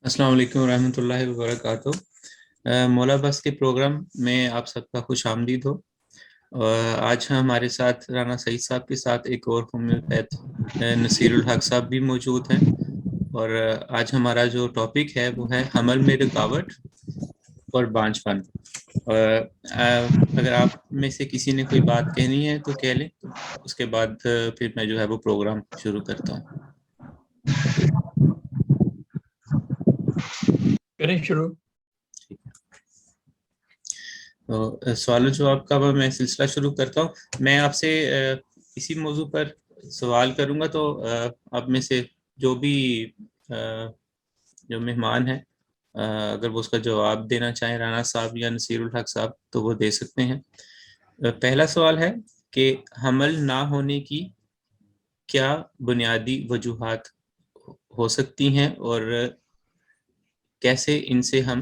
السلام علیکم ورحمۃ اللہ وبرکاتہ۔ مولا بس کے پروگرام میں آپ سب کا خوش آمدید ہو۔ آج ہمارے ساتھ رانا سعید صاحب کے ساتھ ایک اور ہومیوپیتھ نصیر الحق صاحب بھی موجود ہیں، اور آج ہمارا جو ٹاپک ہے وہ ہے حمل میں رکاوٹ اور بانجھ پن۔ اگر آپ میں سے کسی نے کوئی بات کہنی ہے تو کہہ لیں، تو اس کے بعد پھر میں جو ہے وہ پروگرام شروع کرتا ہوں۔ کریں شروع۔ تو سوال و جواب کا میں سلسلہ شروع کرتا ہوں۔ میں آپ سے اسی موضوع پر سوال کروں گا، تو آپ میں سے جو بھی جو مہمان ہیں، اگر وہ اس کا جواب دینا چاہیں، رانا صاحب یا نصیر الحق صاحب، تو وہ دے سکتے ہیں۔ پہلا سوال ہے کہ حمل نہ ہونے کی کیا بنیادی وجوہات ہو سکتی ہیں، اور کیسے ان سے ہم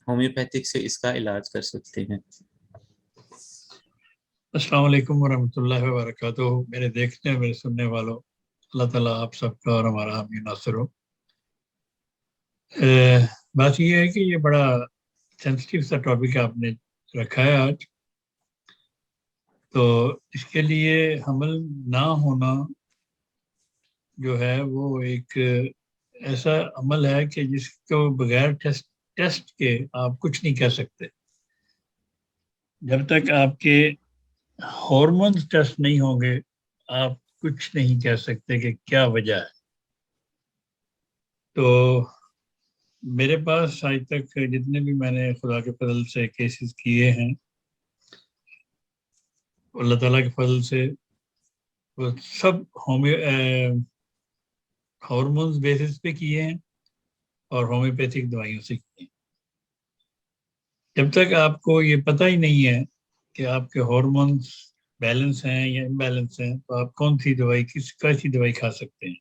ہومیوپیتھک سے اس کا علاج کر سکتے ہیں؟ السلام علیکم ورحمۃ اللہ وبرکاتہ۔ میرے دیکھنے اور میرے سننے والوں، اللہ تعالیٰ آپ سب کا اور ہمارا حامی ناصر ہو۔ بات یہ ہے کہ یہ بڑا سینسٹیو سا ٹاپک آپ نے رکھا ہے آج۔ تو اس کے لیے حمل نہ ہونا جو ہے وہ ایک ایسا عمل ہے کہ جس کو بغیر ٹیسٹ کے آپ کچھ نہیں کہہ سکتے۔ جب تک آپ کے ہارمونز ٹیسٹ نہیں ہوں گے، آپ کچھ نہیں کہہ سکتے کہ کیا وجہ ہے۔ تو میرے پاس آج تک جتنے بھی میں نے خدا کے فضل سے کیسز کیے ہیں، اللہ تعالیٰ کے فضل سے وہ سب ہارمونز بیسس پہ کیے ہیں اور ہومیوپیتھک دوائیوں سے کیے ہیں۔ جب تک آپ کو یہ پتہ ہی نہیں ہے کہ آپ کے ہارمونز بیلنس ہیں یا امبیلنس ہیں، تو آپ کون سی دوائی، کیسی دوائی کھا سکتے ہیں۔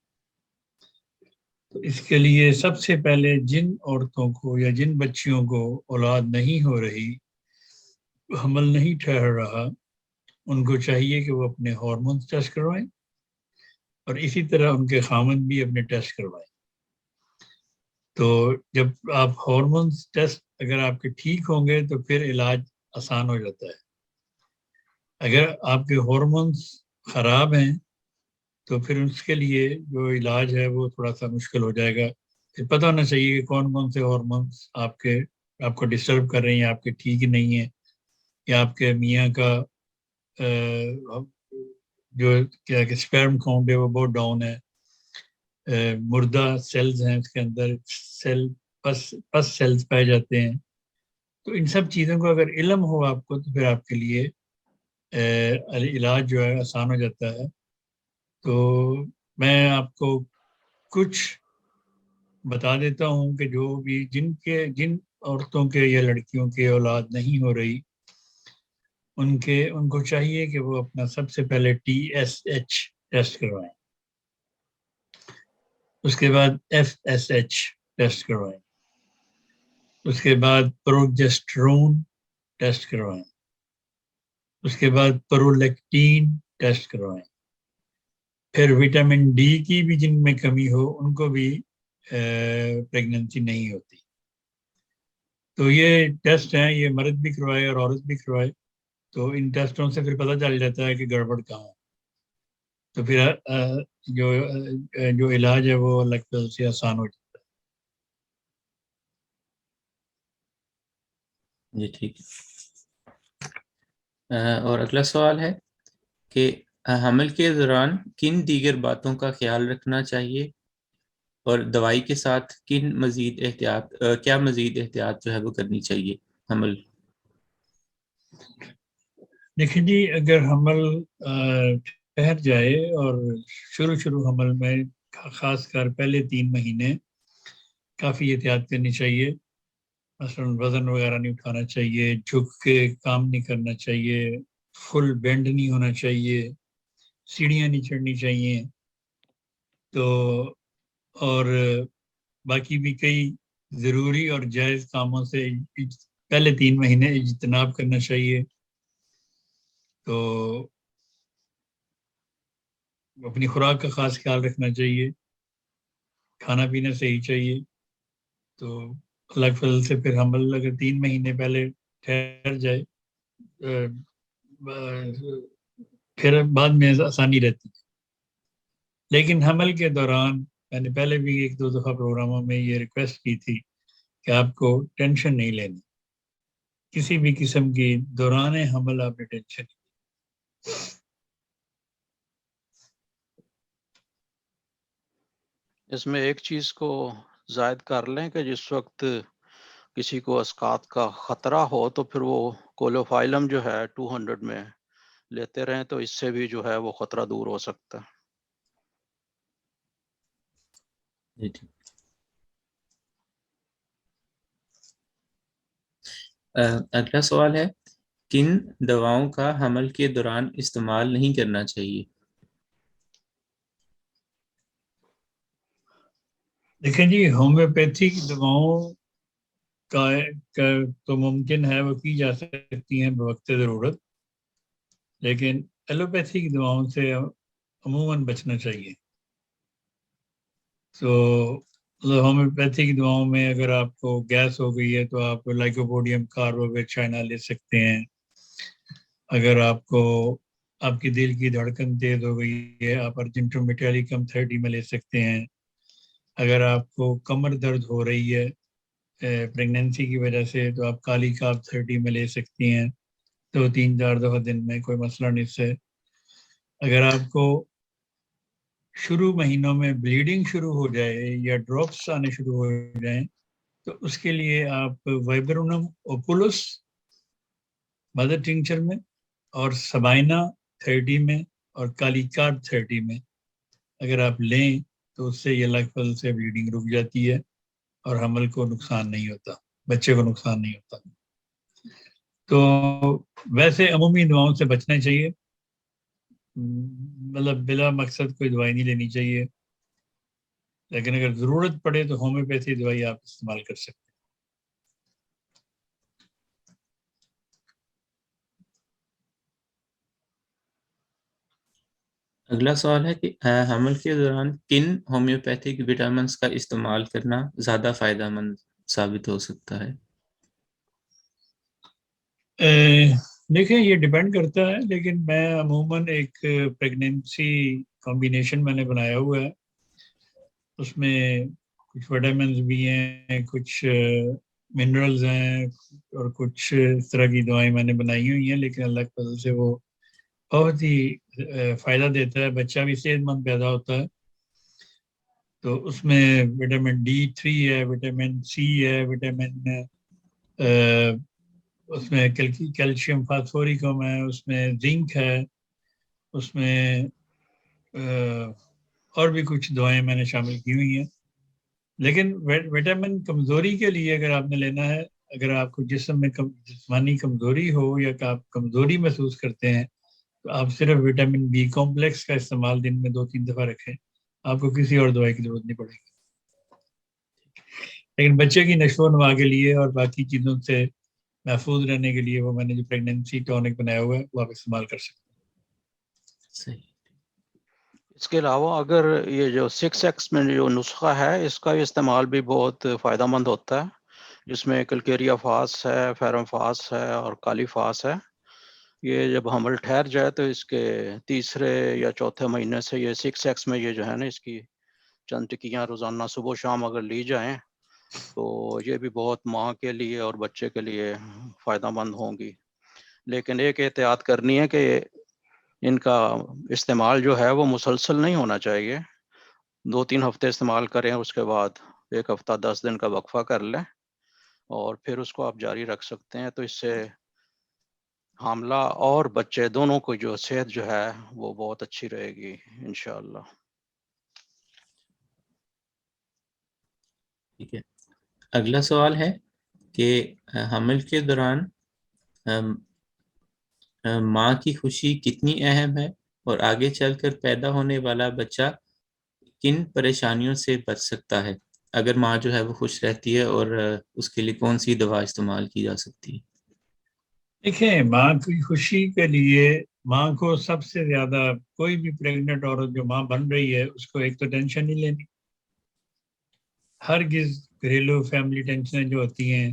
تو اس کے لیے سب سے پہلے جن عورتوں کو یا جن بچیوں کو اولاد نہیں ہو رہی، حمل نہیں ٹھہر رہا، ان کو چاہیے کہ وہ اپنے ہارمونز ٹیسٹ کروائیں، اور اسی طرح ان کے خامند بھی اپنے ٹیسٹ کروائیں۔ تو جب آپ ہارمونز ٹیسٹ اگر آپ کے ٹھیک ہوں گے تو پھر علاج آسان ہو جاتا ہے۔ اگر آپ کے ہارمونز خراب ہیں تو پھر اس کے لیے جو علاج ہے وہ تھوڑا سا مشکل ہو جائے گا۔ پھر پتہ ہونا چاہیے کہ کون کون سے ہارمونز آپ کو ڈسٹرب کر رہے ہیں، یا آپ کے ٹھیک نہیں ہیں، یا آپ کے میاں کا جو کیا کہ اسپرم کاؤنٹ ہے وہ بہت ڈاؤن ہے، مردہ سیلز ہیں اس کے اندر، پس سیلز پائے جاتے ہیں۔ تو ان سب چیزوں کو اگر علم ہو آپ کو تو پھر آپ کے لیے علاج جو ہے آسان ہو جاتا ہے۔ تو میں آپ کو کچھ بتا دیتا ہوں کہ جو بھی جن عورتوں کے یا لڑکیوں کے اولاد نہیں ہو رہی، ان کو چاہیے کہ وہ اپنا سب سے پہلے TSH ٹیسٹ کروائیں، اس کے بعد FSH ٹیسٹ کروائیں، اس کے بعد پروجسٹرون ٹیسٹ کروائیں، اس کے بعد پرولیکٹین ٹیسٹ کروائیں، پھر وٹامن ڈی کی بھی جن میں کمی ہو ان کو بھی پریگننسی نہیں ہوتی۔ تو یہ ٹیسٹ ہیں، یہ مرد بھی کروائے اور عورت بھی کروائے، تو ان ٹیسٹوں سے پھر پتہ چل جاتا ہے کہ گڑبڑ کہاں ہے۔ تو پھر جو علاج ہے وہ اللہ کے فضل سے آسان ہو جاتا جی ٹھیک ہے۔ اور اگلا سوال ہے کہ حمل کے دوران کن دیگر باتوں کا خیال رکھنا چاہیے، اور دوائی کے ساتھ کیا مزید احتیاط جو ہے وہ کرنی چاہیے حمل؟ دیکھیں جی، اگر حمل ٹھہر جائے اور شروع حمل میں خاص کر پہلے 3 مہینے کافی احتیاط کرنی چاہیے۔ مثلا وزن وغیرہ نہیں اٹھانا چاہیے، جھک کے کام نہیں کرنا چاہیے، فل بینڈ نہیں ہونا چاہیے، سیڑھیاں نہیں چڑھنی چاہیے۔ تو اور باقی بھی کئی ضروری اور جائز کاموں سے پہلے 3 مہینے اجتناب کرنا چاہیے۔ تو اپنی خوراک کا خاص خیال رکھنا چاہیے۔ کھانا پینا صحیح چاہیے. تو اللہ کے فضل سے پھر حمل اگر 3 مہینے پہلے ٹھہر جائے پھر بعد میں آسانی رہتی ہے. لیکن حمل کے دوران میں نے پہلے بھی 1-2 دفعہ پروگراموں میں یہ ریکویسٹ کی تھی کہ آپ کو ٹینشن نہیں لینی, کسی بھی قسم کی دوران حمل آپ نے ٹینشن نہیں. اس میں ایک چیز کو زائد کر لیں کہ جس وقت کسی کو اسقاط کا خطرہ ہو تو پھر وہ کولوفائلم جو ہے 200 میں لیتے رہیں, تو اس سے بھی جو ہے وہ خطرہ دور ہو سکتا ہے. اگلا سوال ہے, کن دواؤں کا حمل کے دوران استعمال نہیں کرنا چاہیے؟ دیکھیں جی, ہومیوپیتھک دواؤں کا تو ممکن ہے وہ کی جا سکتی ہیں بوقت ضرورت, لیکن ایلوپیتھک دواؤں سے عموماً بچنا چاہیے. تو ہومیوپیتھک دواؤں میں اگر آپ کو گیس ہو گئی ہے تو آپ لائکوپوڈیم کاربوویچائنا لے سکتے ہیں. اگر آپ کو آپ کی دل کی دھڑکن تیز ہو گئی ہے آپ ارجنٹو میٹیلیکم 30 میں لے سکتے ہیں. اگر آپ کو کمر درد ہو رہی ہے پریگنینسی کی وجہ سے تو آپ کالی کاپ 30 میں لے سکتی ہیں, 2-3-4 دفعہ دن میں, کوئی مسئلہ نہیں سے. اگر آپ کو شروع مہینوں میں بلیڈنگ شروع ہو جائے یا ڈراپس آنے شروع ہو جائیں تو اس کے لیے آپ وائبرونم اوپولس مدر ٹنکچر میں اور سبائنا 30 میں اور کالی کارب 30 میں اگر آپ لیں تو اس سے یہ لگ سے بلیڈنگ رک جاتی ہے اور حمل کو نقصان نہیں ہوتا, بچے کو نقصان نہیں ہوتا. تو ویسے عمومی دواؤں سے بچنا چاہیے, مطلب بلا مقصد کوئی دوائی نہیں لینی چاہیے, لیکن اگر ضرورت پڑے تو ہومیوپیتھی دوائی آپ استعمال کر سکتے ہیں. اگلا سوال ہے کہ حمل کے دوران کن ہومیوپیتھک وٹامنس کا استعمال کرنا زیادہ فائدہ مند ثابت ہو سکتا ہے؟ دیکھیں یہ ڈیپینڈ کرتا ہے, لیکن میں عموماً ایک پریگنینسی کمبینیشن میں نے بنایا ہوا ہے. اس میں کچھ وٹامنز بھی ہیں, کچھ منرلز ہیں اور کچھ اس طرح کی دوائیں میں نے بنائی ہوئی ہیں, لیکن اللہ کے فضل سے وہ بہت ہی فائدہ دیتا ہے, بچہ بھی صحت مند پیدا ہوتا ہے. تو اس میں وٹامن D3 ہے, وٹامن C ہے, وٹامن اس میں کیلشیم فاسفورکم ہے, اس میں زنک ہے, اس میں اور بھی کچھ دوائیں میں نے شامل کی ہوئی ہیں. لیکن وٹامن کمزوری کے لیے اگر آپ نے لینا ہے, اگر آپ کو جسم میں جسمانی کمزوری ہو یا کہ آپ کمزوری محسوس کرتے ہیں تو آپ صرف وٹامن بی کمپلیکس کا استعمال دن میں 2-3 دفعہ رکھیں, آپ کو کسی اور دوائی کی ضرورت نہیں پڑے گی. لیکن بچے کی نشو و نما کے لیے اور باقی چیزوں سے محفوظ رہنے کے لیے وہ میں نے جو پریگنینسی ٹونک بنایا ہوا ہے وہ آپ استعمال کر سکتے ہیں. صحیح. اس کے علاوہ اگر یہ جو 6X میں جو نسخہ ہے اس کا استعمال بھی بہت فائدہ مند ہوتا ہے, جس میں کلکیریا فاس ہے, فیرم فاس ہے اور کالی فاس ہے. یہ جب حمل ٹھہر جائے تو اس کے تیسرے یا چوتھے مہینے سے یہ 6X میں یہ جو ہے نا اس کی چند ٹکیاں روزانہ صبح و شام اگر لی جائیں تو یہ بھی بہت ماں کے لیے اور بچے کے لیے فائدہ مند ہوں گی. لیکن ایک احتیاط کرنی ہے کہ ان کا استعمال جو ہے وہ مسلسل نہیں ہونا چاہیے. 2-3 ہفتے استعمال کریں, اس کے بعد 1 ہفتہ 10 دن کا وقفہ کر لیں اور پھر اس کو آپ جاری رکھ سکتے ہیں. تو اس سے حاملہ اور بچے دونوں کو جو صحت جو ہے وہ بہت اچھی رہے گی انشاءاللہ. ٹھیک ہے. اگلا سوال ہے کہ حمل کے دوران ماں کی خوشی کتنی اہم ہے اور آگے چل کر پیدا ہونے والا بچہ کن پریشانیوں سے بچ سکتا ہے اگر ماں جو ہے وہ خوش رہتی ہے, اور اس کے لیے کون سی دوا استعمال کی جا سکتی ہے؟ دیکھیں, ماں کی خوشی کے لیے ماں کو سب سے زیادہ, کوئی بھی پریگننٹ عورت جو ماں بن رہی ہے اس کو ایک تو ٹینشن نہیں لینی, ہرگز گھریلو فیملی ٹینشنیں جو ہوتی ہیں،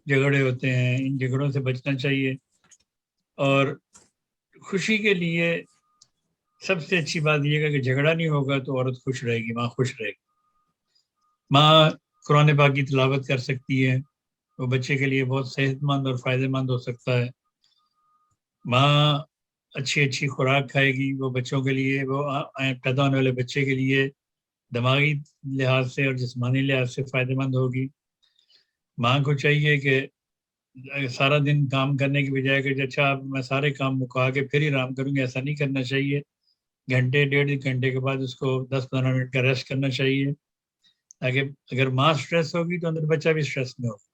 جھگڑے ہوتے ہیں، ان جھگڑوں سے بچنا چاہیے. اور خوشی کے لیے سب سے اچھی بات یہ ہے کہ جھگڑا نہیں ہوگا تو عورت خوش رہے گی، ماں خوش رہے گی. ماں قرآن پاک کی تلاوت کر سکتی ہے، وہ بچے کے لیے بہت صحت مند اور فائدہ مند ہو سکتا ہے. ماں اچھی خوراک کھائے گی، وہ بچوں کے لیے، وہ پیدا ہونے والے بچے کے لیے دماغی لحاظ سے اور جسمانی لحاظ سے فائدہ مند ہوگی. ماں کو چاہیے کہ سارا دن کام کرنے کی بجائے کہ اچھا میں سارے کام مکا کے پھر ہی آرام کروں گی، ایسا نہیں کرنا چاہیے. گھنٹے 1.5 گھنٹے کے بعد اس کو 10-15 منٹ کا ریسٹ کرنا چاہیے، تاکہ اگر ماں سٹریس ہوگی تو اندر بچہ بھی سٹریس میں ہوگا.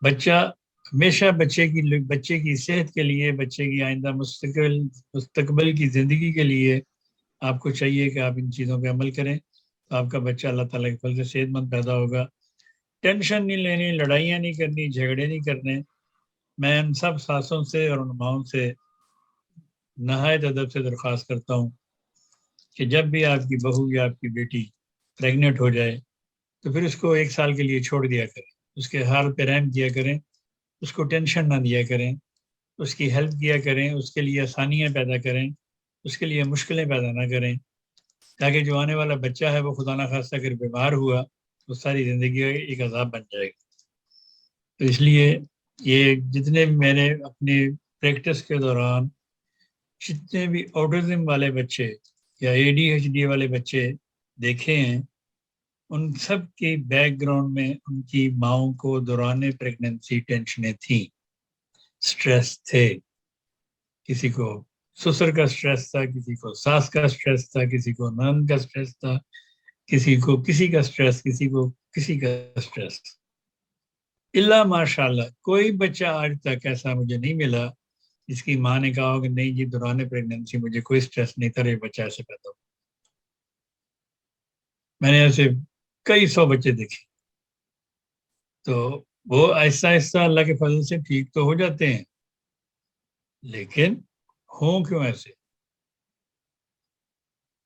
بچہ ہمیشہ بچے کی صحت کے لیے، بچے کی آئندہ مستقبل کی زندگی کے لیے آپ کو چاہیے کہ آپ ان چیزوں پہ عمل کریں، تو آپ کا بچہ اللہ تعالیٰ کے فضل سے صحت مند پیدا ہوگا. ٹینشن نہیں لینی، لڑائیاں نہیں کرنی، جھگڑے نہیں کرنے. میں ان سب ساسوں سے اور ان ماؤں سے نہایت ادب سے درخواست کرتا ہوں کہ جب بھی آپ کی بہو یا آپ کی بیٹی پریگنٹ ہو جائے تو پھر اس کو 1 سال کے لیے چھوڑ دیا کریں، اس کے حال پہ رحم کیا کریں، اس کو ٹینشن نہ دیا کریں، اس کی ہیلپ کیا کریں، اس کے لیے آسانیاں پیدا کریں، اس کے لیے مشکلیں پیدا نہ کریں، تاکہ جو آنے والا بچہ ہے وہ خدا نہ خواستہ اگر بیمار ہوا تو ساری زندگی ایک عذاب بن جائے گا. تو اس لیے یہ جتنے بھی میں نے اپنی پریکٹس کے دوران جتنے بھی آٹزم والے بچے یا ADHD والے بچے دیکھے ہیں، ان سب کے بیک گراؤنڈ میں ان کی ماؤں کو دوران پریگننسی ٹینشنیں تھیں، سٹریس تھے. کسی کو سسر کا سٹریس تھا، کسی کو ساس کا سٹریس تھا، کسی کو نند کا سٹریس تھا، کسی کو کسی کا سٹریس، کسی کو کسی کا سٹریس. اللہ ماشاء اللہ کوئی بچہ آج تک ایسا مجھے نہیں ملا جس کی ماں نے کہا ہو کہ نہیں جی دوران پریگننسی مجھے کوئی سٹریس نہیں تھا، یہ بچہ ایسے پیدا ہو. میں نے ایسے کئی 100 بچے دیکھے. تو وہ آہستہ آہستہ اللہ کے فضل سے ٹھیک تو ہو جاتے ہیں، لیکن ہوں کیوں ایسے؟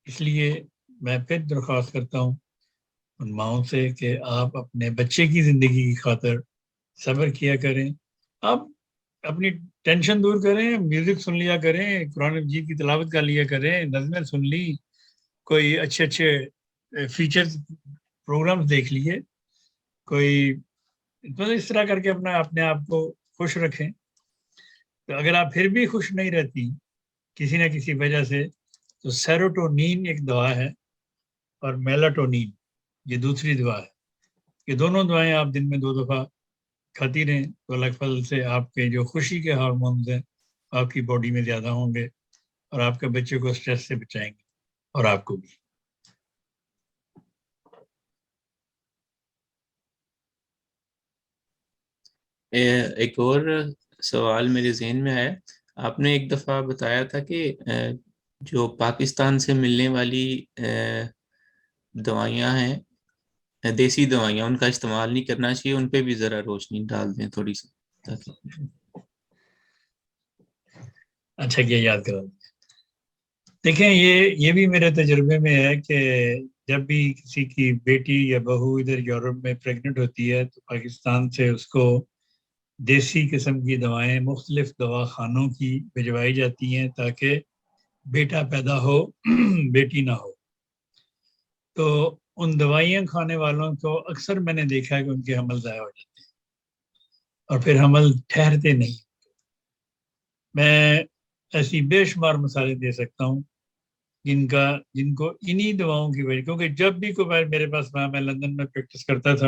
اس لیے میں پھر درخواست کرتا ہوں ان ماؤں سے کہ آپ اپنے بچے کی زندگی کی خاطر صبر کیا کریں. آپ اپنی ٹینشن دور کریں، میوزک سن لیا کریں، قرآن مجید کی تلاوت کر لیا کریں، نظمیں سن لی، کوئی اچھے فیچرز پروگرامز دیکھ لیے، کوئی تو اس طرح کر کے اپنے آپ کو خوش رکھیں. تو اگر آپ پھر بھی خوش نہیں رہتی کسی نہ کسی وجہ سے، تو سیروٹونین ایک دوا ہے اور میلاٹونین یہ دوسری دوا ہے. یہ دونوں دوائیں آپ دن میں 2 دفعہ کھاتی رہیں تو اللہ کے فضل سے آپ کے جو خوشی کے ہارمونز ہیں آپ کی باڈی میں زیادہ ہوں گے، اور آپ کے بچے کو سٹریس سے بچائیں گے اور آپ کو بھی. ایک اور سوال میرے ذہن میں آیا. آپ نے ایک دفعہ بتایا تھا کہ جو پاکستان سے ملنے والی دوائیاں ہیں، دیسی دوائیاں، ان کا استعمال نہیں کرنا چاہیے. ان پہ بھی ذرا روشنی ڈال دیں تھوڑی سی. اچھا کیا یاد کرا. دیکھیں یہ بھی میرے تجربے میں ہے کہ جب بھی کسی کی بیٹی یا بہو ادھر یورپ میں پریگنٹ ہوتی ہے تو پاکستان سے اس کو دیسی قسم کی دوائیں مختلف دواخانوں کی بھجوائی جاتی ہیں تاکہ بیٹا پیدا ہو بیٹی نہ ہو. تو ان دوائیاں کھانے والوں کو اکثر میں نے دیکھا ہے کہ ان کے حمل ضائع ہو جاتے ہیں اور پھر حمل ٹھہرتے نہیں. میں ایسی بے شمار مثالیں دے سکتا ہوں جن کو انہی دواؤں کی وجہ، کیونکہ جب بھی کوئی میرے پاس میں لندن میں پریکٹس کرتا تھا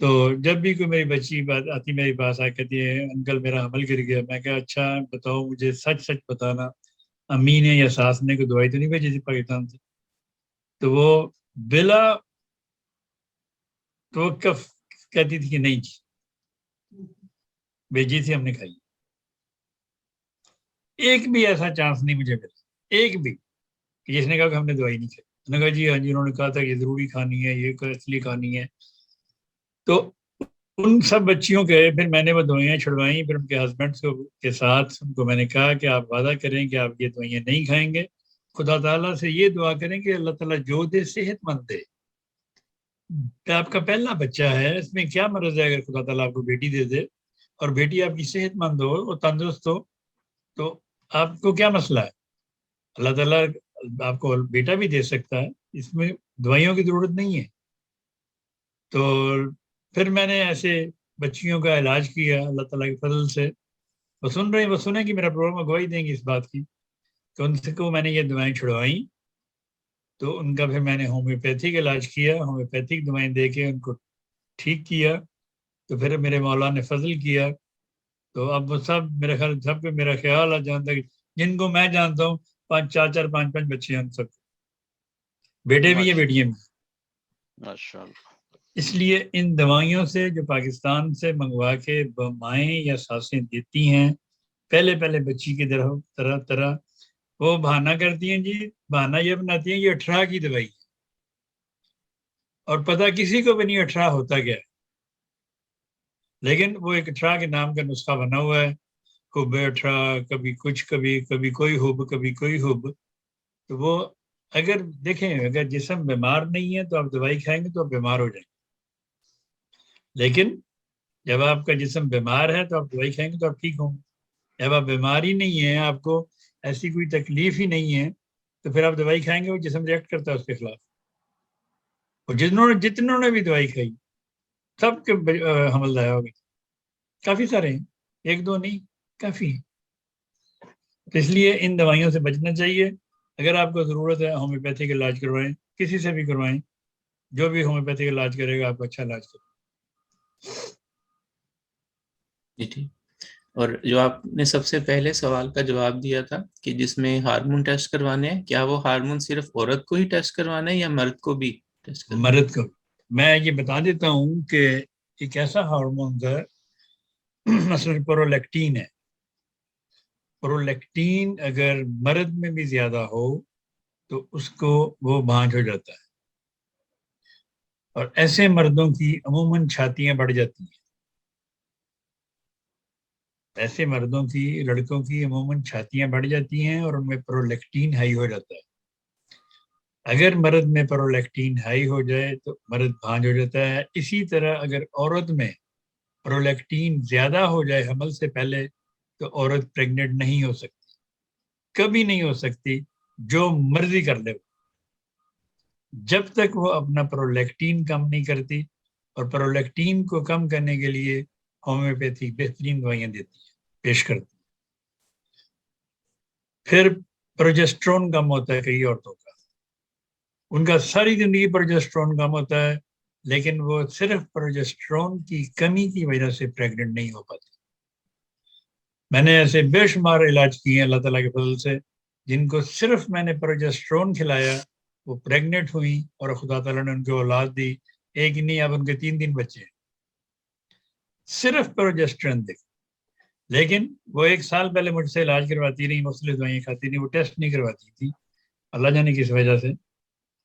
تو جب بھی کوئی میری بچی بات آتی میرے پاس آ کہتی ہے انکل میرا حمل گر گیا، میں کہا اچھا بتاؤ مجھے سچ بتانا امی نے یا ساس نے کوئی دوائی تو نہیں بھیجی تھی پاکستان سے؟ تو وہ بلا توقف کہتی تھی کہ نہیں جی بھیجی تھی، ہم نے کھائی. ایک بھی ایسا چانس نہیں مجھے ملا، ایک بھی جس نے کہا کہ ہم نے دوائی نہیں کھائی. انہوں نے کہا جی ہاں جی انہوں نے کہا تھا یہ ضروری کھانی ہے، یہ اس لیے کھانی ہے. تو ان سب بچیوں کے پھر میں نے وہ دوائیاں چھڑوائیں، پھر ان کے ہسبینڈ کے ساتھ ان کو میں نے کہا کہ آپ وعدہ کریں کہ آپ یہ دوائیاں نہیں کھائیں گے. خدا تعالیٰ سے یہ دعا کریں کہ اللہ تعالیٰ جو دے صحت مند دے، کہ آپ کا پہلا بچہ ہے، اس میں کیا مرض ہے؟ اگر خدا تعالیٰ آپ کو بیٹی دے دے اور بیٹی آپ کی صحت مند ہو اور تندرست ہو تو آپ کو کیا مسئلہ ہے؟ اللہ تعالیٰ آپ کو بیٹا بھی دے سکتا ہے، اس میں دوائیوں کی ضرورت نہیں ہے۔ تو پھر میں نے ایسے بچیوں کا علاج کیا اللہ تعالیٰ کے فضل سے۔ وہ سنیں کہ میرا پروگرام گواہی دیں گے اس بات کی کہ ان سے کو میں نے یہ دوائیں چھڑوائیں، تو ان کا پھر میں نے ہومیوپیتھک علاج کیا، ہومیوپیتھک دوائیں دے کے ان کو ٹھیک کیا۔ تو پھر میرے مولا نے فضل کیا، تو اب وہ سب میرے خیال سب کو میرا خیال ہے جہاں تک جن کو میں جانتا ہوں 5 بچے ہیں، سب بیٹے بھی ہیں بیٹیاں بھی۔ ماشاءاللہ۔ اس لیے ان دوائیوں سے جو پاکستان سے منگوا کے مائیں یا ساسیں دیتی ہیں پہلے بچی کی طرح وہ بہانہ کرتی ہیں، جی بہانہ یہ بناتی ہیں یہ 18 کی دوائی ہے، اور پتہ کسی کو بھی نہیں 18 ہوتا کیا ہے، لیکن وہ ایک 18 کے نام کا نسخہ بنا ہوا ہے، حب 18، کبھی کچھ کبھی کوئی حب کبھی کوئی حب۔ تو وہ اگر دیکھیں اگر جسم بیمار نہیں ہے تو آپ دوائی کھائیں گے تو آپ بیمار ہو جائیں گے، لیکن جب آپ کا جسم بیمار ہے تو آپ دوائی کھائیں گے تو آپ ٹھیک ہوں گے۔ جب آپ بیمار ہی نہیں ہیں، آپ کو ایسی کوئی تکلیف ہی نہیں ہے، تو پھر آپ دوائی کھائیں گے وہ جسم ریئیکٹ کرتا ہے اس کے خلاف۔ اور جتنوں نے بھی دوائی کھائی سب کے حمل ضائع ہو گئے، کافی سارے ہیں، ایک دو نہیں کافی ہیں۔ تو اس لیے ان دوائیوں سے بچنا چاہیے۔ اگر آپ کو ضرورت ہے ہومیوپیتھک علاج کروائیں، کسی سے بھی کروائیں، جو بھی ہومیوپیتھک علاج کرے گا آپ کو اچھا علاج کرے۔ جی ٹھیک۔ اور جو آپ نے سب سے پہلے سوال کا جواب دیا تھا کہ جس میں ہارمون ٹیسٹ کروانے ہیں، کیا وہ ہارمون صرف عورت کو ہی ٹیسٹ کروانا ہے یا مرد کو بھی ٹیسٹ کروانا ہے؟ مرد کو میں یہ بتا دیتا ہوں کہ ایک ایسا ہارمون ہے مثلا پرولیکٹین ہے، پرولیکٹین اگر مرد میں بھی زیادہ ہو تو اس کو وہ بھانج ہو جاتا ہے، اور ایسے مردوں کی عموماً چھاتیاں بڑھ جاتی ہیں، ایسے مردوں کی لڑکوں کی عموماً چھاتیاں بڑھ جاتی ہیں اور ان میں پرولیکٹین ہائی ہو جاتا ہے۔ اگر مرد میں پرولیکٹین ہائی ہو جائے تو مرد بھانج ہو جاتا ہے۔ اسی طرح اگر عورت میں پرولیکٹین زیادہ ہو جائے حمل سے پہلے تو عورت پریگننٹ نہیں ہو سکتی، کبھی نہیں ہو سکتی، جو مرضی کر لے، جب تک وہ اپنا پرولیکٹین کم نہیں کرتی۔ اور پرولیکٹین کو کم کرنے کے لیے ہومیوپیتھی بہترین دوائیاں دیتی ہیں، پیش کرتی ہیں۔ پھر پروجسٹرون کم ہوتا ہے کئی عورتوں کا، ان کا ساری زندگی پروجسٹرون کم ہوتا ہے، لیکن وہ صرف پروجسٹرون کی کمی کی وجہ سے پریگننٹ نہیں ہو پاتی۔ میں نے ایسے بے شمار علاج کیے ہیں اللہ تعالیٰ کے فضل سے، جن کو صرف میں نے پروجسٹرون کھلایا وہ پریگننٹ ہوئی اور خدا تعالیٰ نے ان کو اولاد دی، ایک نہیں اب ان کے 3 بچے ہیں، صرف پروجسٹرون دے۔ لیکن وہ 1 سال پہلے مجھ سے علاج کرواتی رہی، مختلف دوائیں کھاتی رہی، وہ ٹیسٹ نہیں کرواتی تھی، اللہ جانے کس وجہ سے۔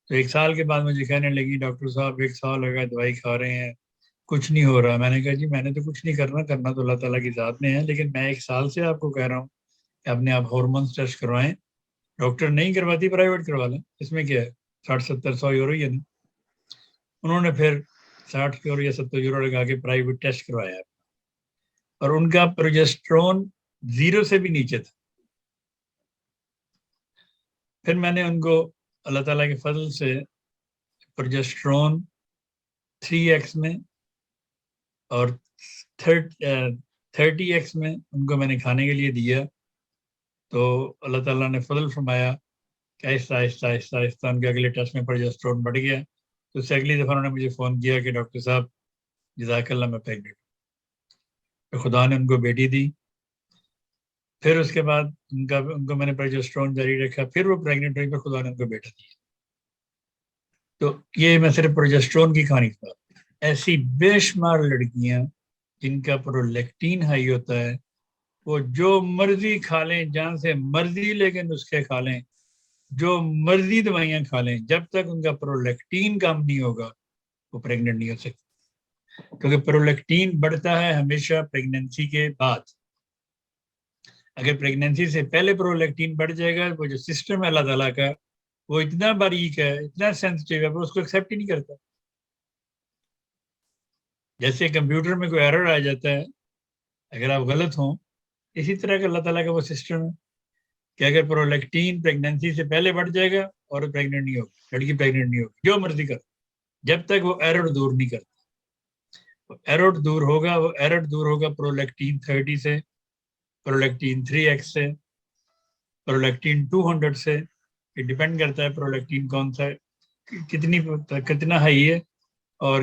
تو 1 سال کے بعد مجھے کہنے لگی ڈاکٹر صاحب 1 سال ہو گیا دوائی کھا رہے ہیں کچھ نہیں ہو رہا۔ میں نے کہا جی میں نے تو کچھ نہیں کرنا تو اللہ تعالیٰ کی ذات میں ہے، لیکن میں 1 سال سے آپ کو کہہ رہا ہوں کہ اپنے آپ ہارمونس ٹیسٹ کروائیں۔ ڈاکٹر نہیں کرواتی پرائیویٹ کروا لیں، اس میں کیا ہے، 60-70-100 یورو ہی ہے نا۔ انہوں نے پھر 60 یورو یا 70 یورو لگا کے پرائیویٹ ٹیسٹ کروایا، اور ان کا پروجسٹرون 0 سے بھی نیچے تھا۔ پھر میں نے ان کو اللہ تعالیٰ کے فضل سے پروجسٹرون 3x میں اور 30x میں ان کو میں نے کھانے کے لیے دیا، تو اللہ تعالیٰ نے فضل فرمایا کہ آہستہ آہستہ ان کے اگلے ٹیسٹ میں پروجسٹرون بڑھ گیا۔ تو اس سے اگلی دفعہ انہوں نے مجھے فون کیا کہ ڈاکٹر صاحب جزاک اللہ میں پریگننٹ ہوں، خدا نے ان کو بیٹی دی۔ پھر اس کے بعد ان کو میں نے پروجسٹرون جاری رکھا، پھر وہ پریگننٹ ہوئی، پھر خدا نے ان کو بیٹا دیا۔ تو یہ میں صرف پروجسٹرون کی کہانی تھا۔ ایسی بے شمار لڑکیاں جن کا پرولیکٹین ہائی ہوتا ہے، وہ جو مرضی کھا لیں، جہاں سے مرضی لے کے نسخے کھا لیں، جو مرضی دوائیاں کھا لیں، جب تک ان کا پرولیکٹین کم نہیں ہوگا وہ پریگننٹ نہیں ہو سکتی، کیونکہ پرولیکٹین بڑھتا ہے ہمیشہ پریگننسی کے بعد۔ اگر پریگننسی سے پہلے پرولیکٹین بڑھ جائے گا، وہ جو سسٹم ہے اللہ تعالیٰ کا وہ اتنا باریک ہے، اتنا سینسٹیو ہے، وہ اس کو ایکسیپٹ ہی نہیں کرتا۔ جیسے کمپیوٹر میں کوئی ایرر آ جاتا ہے اگر آپ غلط ہوں، اسی طرح کا اللہ تعالیٰ کا وہ سسٹم ہے کہ اگر پرولیکٹین پریگنینسی سے پہلے بڑھ جائے گا اور پریگننٹ نہیں ہوگی، لڑکی پریگننٹ نہیں ہوگی، جو مرضی کر، جب تک وہ ایرر دور نہیں کرتا۔ ایرر دور ہوگا پرولیکٹین 30 سے، پرولیکٹین 3x سے، پرولیکٹین 200 سے۔ یہ ڈیپینڈ کرتا ہے پرولیکٹین کون سا کتنا ہائی ہے اور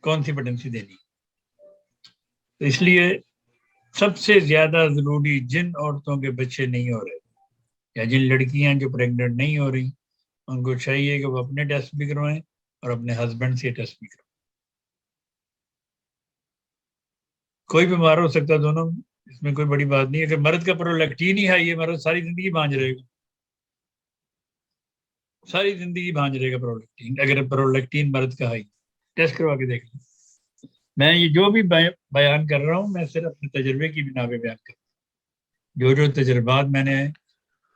کون سی پوٹینسی دینی۔ تو اس لیے سب سے زیادہ ضروری جن عورتوں کے بچے نہیں ہو رہے یا جن لڑکیاں جو پریگننٹ نہیں ہو رہی، ان کو چاہیے کہ وہ اپنے ٹیسٹ بھی کروائیں اور اپنے ہسبینڈ سے ٹیسٹ بھی کروائیں۔ کوئی بیمار ہو سکتا ہے دونوں، اس میں کوئی بڑی بات نہیں ہے۔ اگر مرد کا پرولیکٹین ہی ہائی ہے، مرد ساری زندگی بھانج رہے گا، ساری زندگی بھانج رہے گا پرولیکٹین۔ اگر پرولیکٹین مرد کا ہائی، ٹیسٹ کروا کے دیکھ لیں۔ میں یہ جو بھی بیان کر رہا ہوں، میں صرف اپنے تجربے کی بنا پہ بیان کر رہا ہوں۔ جو تجربات میں نے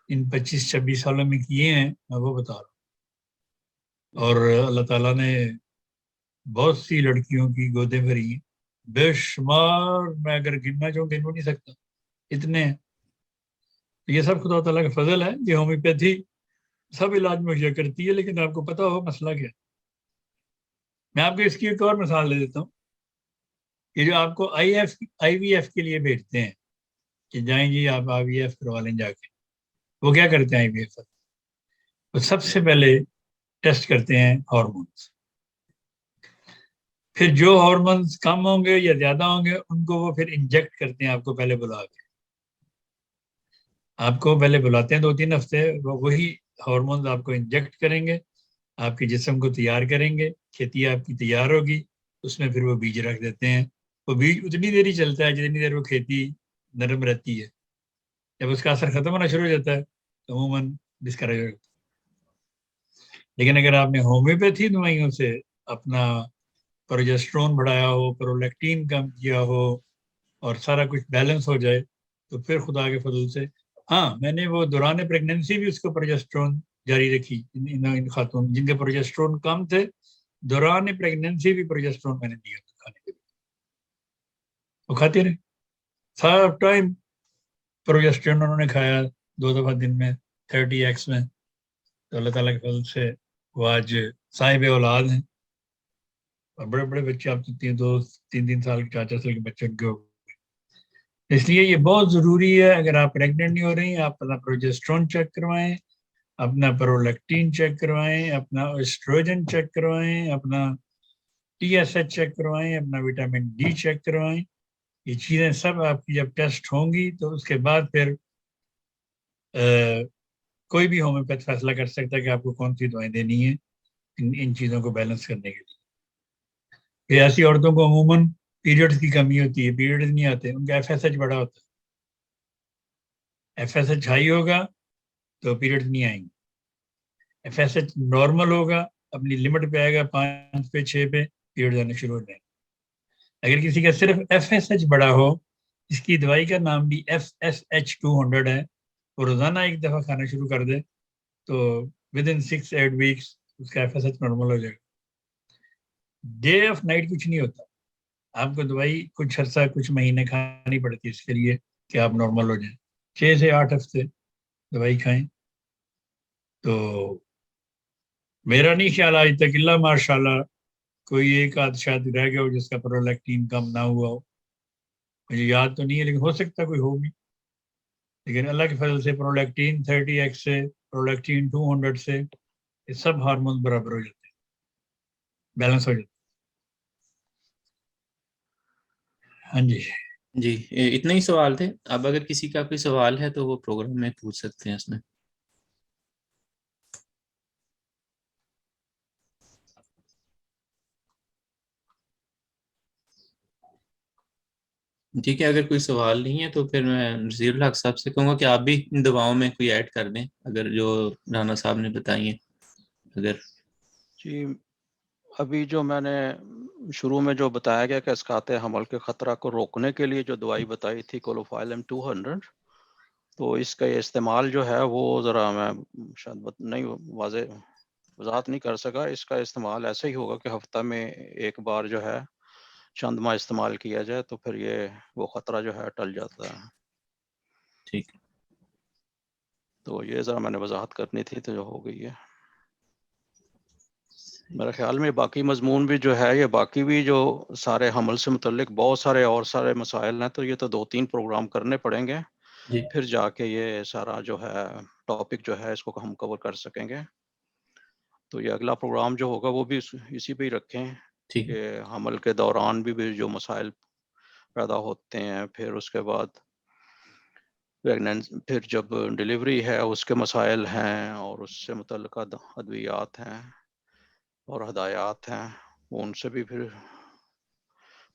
ان 25-26 سالوں میں کیے ہیں، میں وہ بتا رہا ہوں۔ اور اللہ تعالیٰ نے بہت سی لڑکیوں کی گودیں بھری ہیں، بے شمار، میں اگر گننا چاہوں گن نہیں سکتا، اتنے ہیں۔ یہ سب خدا تعالیٰ کا فضل ہے۔ یہ ہومیوپیتھی سب علاج مہیا کرتی ہے، لیکن آپ کو پتا ہو مسئلہ کیا ہے۔ میں آپ کو اس کی ایک اور مثال دے دیتا ہوں کہ جو آپ کو آئی وی ایف کے لیے بھیجتے ہیں کہ جائیں جی آپ آئی وی ایف کروا لیں جا کے، وہ کیا کرتے ہیں آئی وی ایف؟ وہ سب سے پہلے ٹیسٹ کرتے ہیں ہارمونس، پھر جو ہارمونس کم ہوں گے یا زیادہ ہوں گے ان کو وہ پھر انجیکٹ کرتے ہیں آپ کو پہلے بلا کے۔ آپ کو پہلے بلاتے ہیں 2-3 ہفتے، وہی ہارمونز آپ کو انجیکٹ کریں گے، آپ کے جسم کو تیار کریں گے، کھیتی آپ کی تیار ہوگی، اس میں پھر وہ بیج رکھ دیتے ہیں۔ وہ بیج اتنی دیر ہی چلتا ہے جتنی دیر وہ کھیتی نرم رہتی ہے۔ جب اس کا اثر ختم ہونا شروع ہو جاتا ہے تو عموماً ڈسکریج ہو جاتا ہے۔ لیکن اگر آپ نے ہومیوپیتھی دوائیوں سے اپنا پروجسٹرون بڑھایا ہو، پرولیکٹین کم کیا ہو اور سارا کچھ بیلنس ہو جائے، تو پھر خدا کے فضل سے، ہاں میں نے وہ دوران پریگننسی بھی اس کو پروجسٹرون جاری رکھی۔ ان خاتون جن کے پروجسٹرون کم تھے، دوران پریگننسی بھی پروجسٹرون میں نے دیا کھانے کے لیے، وہ کھاتے رہے سارا ٹائم۔ پروجسٹرون انہوں نے کھایا 2 دفعہ دن میں 30x میں، تو اللہ تعالیٰ کے فضل سے وہ آج صاحب اولاد ہیں، اور بڑے بڑے بچے، آپ 2-3 سال کے 4 سال کے بچے ان کے ہو۔ اس لیے یہ بہت ضروری ہے، اگر آپ پریگننٹ نہیں ہو رہی ہیں، آپ اپنا پروجسٹرون چیک کروائیں، اپنا پرولیکٹین چیک کروائیں، اپنا ایسٹروجن چیک کروائیں، اپنا TSH چیک کروائیں، اپنا وٹامن ڈی چیک کروائیں۔ یہ چیزیں سب آپ کی جب ٹیسٹ ہوں گی تو اس کے بعد پھر کوئی بھی ہومیوپیتھ فیصلہ کر سکتا ہے کہ آپ کو کون سی دوائیں دینی ہیں ان چیزوں کو بیلنس کرنے کے لیے۔ ایسی عورتوں کو عموماً پیریڈز کی کمی ہوتی ہے، پیریڈز نہیں آتے، ان کا FSH بڑا ہوتا ہے۔ FSH ہائی ہوگا تو پیریڈز نہیں آئیں گے، FSH نارمل ہوگا، اپنی لمٹ پہ آئے گا، 5 پہ 6 پہ پیریڈز آنے شروع ہو جائیں گے۔ اگر کسی کا صرف FSH بڑا ہو، اس کی دوائی کا نام بھی FSH 200 ہے، وہ روزانہ 1 دفعہ کھانا شروع کر دے تو within 6-8 weeks اس کا FSH نارمل ہو جائے گا۔ ڈے آف نائٹ کچھ نہیں ہوتا، آپ کو دوائی کچھ عرصہ، کچھ مہینے کھانی پڑتی ہے اس کے لیے کہ آپ نارمل ہو جائیں۔ 6 سے 8 ہفتے دوائی کھائیں۔ تو میرا نہیں خیال آج تک اللہ ماشاء اللہ کوئی ایک آدھ شاید رہ گیا ہو جس کا پرولیکٹین کم نہ ہوا ہو، مجھے یاد تو نہیں ہے، لیکن ہو سکتا کوئی ہو بھی۔ لیکن اللہ کے فضل سے پرولیکٹین 30x سے، پرولیکٹین 200 سے، یہ سب ہارمون برابر ہو جاتے ہیں، بیلنس ہو جاتے ہیں۔ ہاں جی جی اتنے ہی سوال تھے۔ اب اگر کسی کا کوئی سوال ہے تو وہ پروگرام میں پوچھ سکتے ہیں اس میں۔ ٹھیک ہے، اگر کوئی سوال نہیں ہے تو پھر میں نذیر الحق صاحب سے کہوں گا کہ آپ بھی ان دعاؤں میں کوئی ایڈ کر دیں، اگر جو رانا صاحب نے بتائی ہیں۔ اگر جی، ابھی جو میں نے شروع میں جو بتایا گیا کہ اسقاط حمل کے خطرہ کو روکنے کے لیے جو دوائی بتائی تھی کولوفائلم 200، تو اس کا استعمال جو ہے وہ ذرا میں شاید نہیں واضح وضاحت نہیں کر سکا. اس کا استعمال ایسا ہی ہوگا کہ ہفتہ میں ایک بار جو ہے چند ماہ استعمال کیا جائے تو پھر یہ وہ خطرہ جو ہے ٹل جاتا ہے. ٹھیک. تو یہ ذرا میں نے وضاحت کرنی تھی تو جو ہو گئی ہے. میرے خیال میں باقی مضمون بھی جو ہے، یہ باقی بھی جو سارے حمل سے متعلق بہت سارے اور سارے مسائل ہیں، تو یہ تو 2-3 پروگرام کرنے پڑیں گے، جی پھر جا کے یہ سارا جو ہے ٹاپک جو ہے اس کو ہم کور کر سکیں گے. تو یہ اگلا پروگرام جو ہوگا وہ بھی اسی پہ ہی رکھیں ٹھیک کہ حمل کے دوران بھی جو مسائل پیدا ہوتے ہیں، پھر اس کے بعد پھر جب ڈلیوری ہے اس کے مسائل ہیں، اور اس سے متعلقہ ادویات ہیں اور ہدایات ہیں، ان سے بھی پھر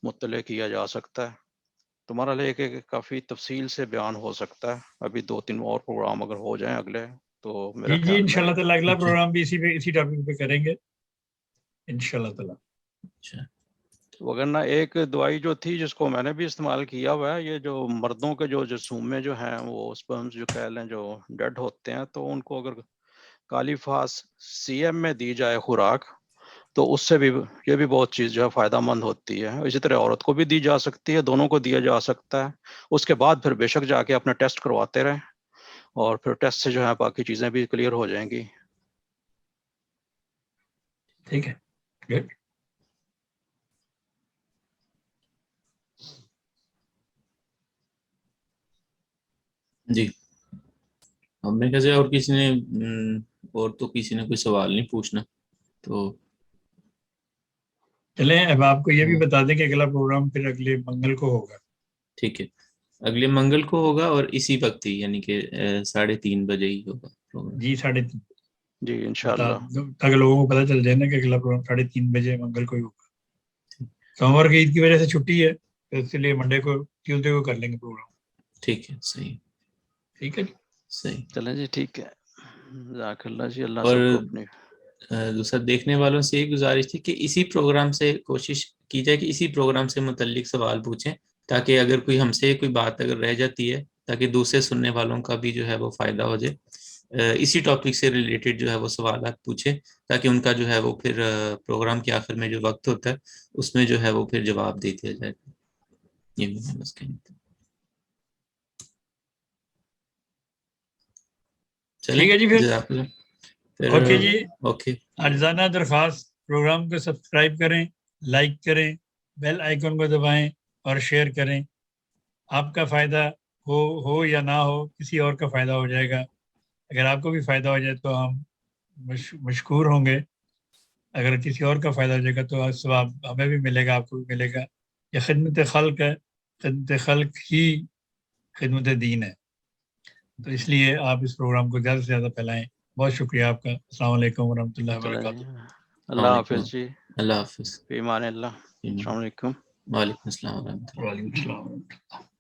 مطلع کیا جا سکتا ہے. تمہارا لے کے کافی تفصیل سے بیان ہو سکتا ہے. ابھی 2-3 اور پروگرام اگر ہو جائیں اگلے تو میرا جی خیال میں انشاءاللہ تعالیٰ اگلا اچھا. پروگرام بھی اسی ٹاپک پہ کریں گے انشاءاللہ تعالیٰ. اچھا. وگرنہ ایک دوائی جو تھی جس کو میں نے بھی استعمال کیا ہوا ہے، یہ جو مردوں کے جو جسومے جو ہیں وہ اسپرمز جو کہہ لیں جو ڈیڈ ہوتے ہیں، تو ان کو اگر کالی فاس CM میں دی جائے خوراک تو اس سے بھی یہ بھی بہت چیز جو ہے فائدہ مند ہوتی ہے. اسی طرح عورت کو بھی دی جا سکتی ہے، دونوں کو دیا جا سکتا ہے. اس کے بعد پھر بے شک جا کے اپنا ٹیسٹ کرواتے رہیں، اور پھر ٹیسٹ سے جو ہے باقی چیزیں بھی کلیئر ہو جائیں گی. ٹھیک ہے. گڈ. جی ہم نے کیسے اور کسی نے اور تو کسی نے کوئی سوال نہیں پوچھنا تو چلیں اب آپ کو یہ بھی بتا دیں کہ اگلا پروگرام پھر اگلے منگل کو ہوگا. ٹھیک ہے. اگلے منگل کو ہوگا اور اسی وقت ہی یعنی کہ 3:30 بجے ہی ہوگا پروگرام. جی 3:30. جی انشاءاللہ. تاکہ لوگوں کو پتہ چل جائے نا کہ اگلا پروگرام 3:30 بجے منگل کو ہی ہوگا. سوموار کی عید کی وجہ سے چھٹی ہے تو اس لیے منڈے کو ٹیوزڈے کو کر لیں گے پروگرام. ٹھیک ہے. صحیح. ٹھیک ہے جی. صحیح. چلیں جی ٹھیک ہے. جزاک اللہ جی. اللہ اور سب کو اپنی دوسرا دیکھنے والوں سے یہ گزارش تھی کہ اسی پروگرام سے کوشش کی جائے کہ اسی پروگرام سے متعلق سوال پوچھیں، تاکہ اگر کوئی ہم سے کوئی بات اگر رہ جاتی ہے تاکہ دوسرے سننے والوں کا بھی جو ہے وہ فائدہ ہو جائے. اسی ٹاپک سے ریلیٹڈ جو ہے وہ سوالات پوچھیں تاکہ ان کا جو ہے وہ پھر پروگرام کے آخر میں جو وقت ہوتا ہے اس میں جو ہے وہ پھر جواب دے دیا جائے. یہ بھی ہے بس کہیں. چلیں ٹھیک ہے جی. جزاک اللہ. پھر اوکے جی. اوکے. عاجزانہ درخواست پروگرام کو سبسکرائب کریں، لائک کریں، بیل آئیکن کو دبائیں اور شیئر کریں. آپ کا فائدہ ہو یا نہ ہو، کسی اور کا فائدہ ہو جائے گا. اگر آپ کو بھی فائدہ ہو جائے تو ہم مشکور ہوں گے. اگر کسی اور کا فائدہ ہو جائے گا تو ثواب ہمیں بھی ملے گا، آپ کو بھی ملے گا. یہ خدمت خلق ہے، خدمت خلق ہی خدمت دین ہے. تو اس لیے آپ اس پروگرام کو زیادہ سے زیادہ پھیلائیں. بہت شکریہ آپ کا. السلام علیکم ورحمۃ اللہ چلیں جی. وبرکاتہ. اللہ حافظ جی. اللہ حافظ. فی امان اللہ. السلام علیکم. وعلیکم السلام ورحمۃ اللہ. وعلیکم السلام ورحمۃ اللہ.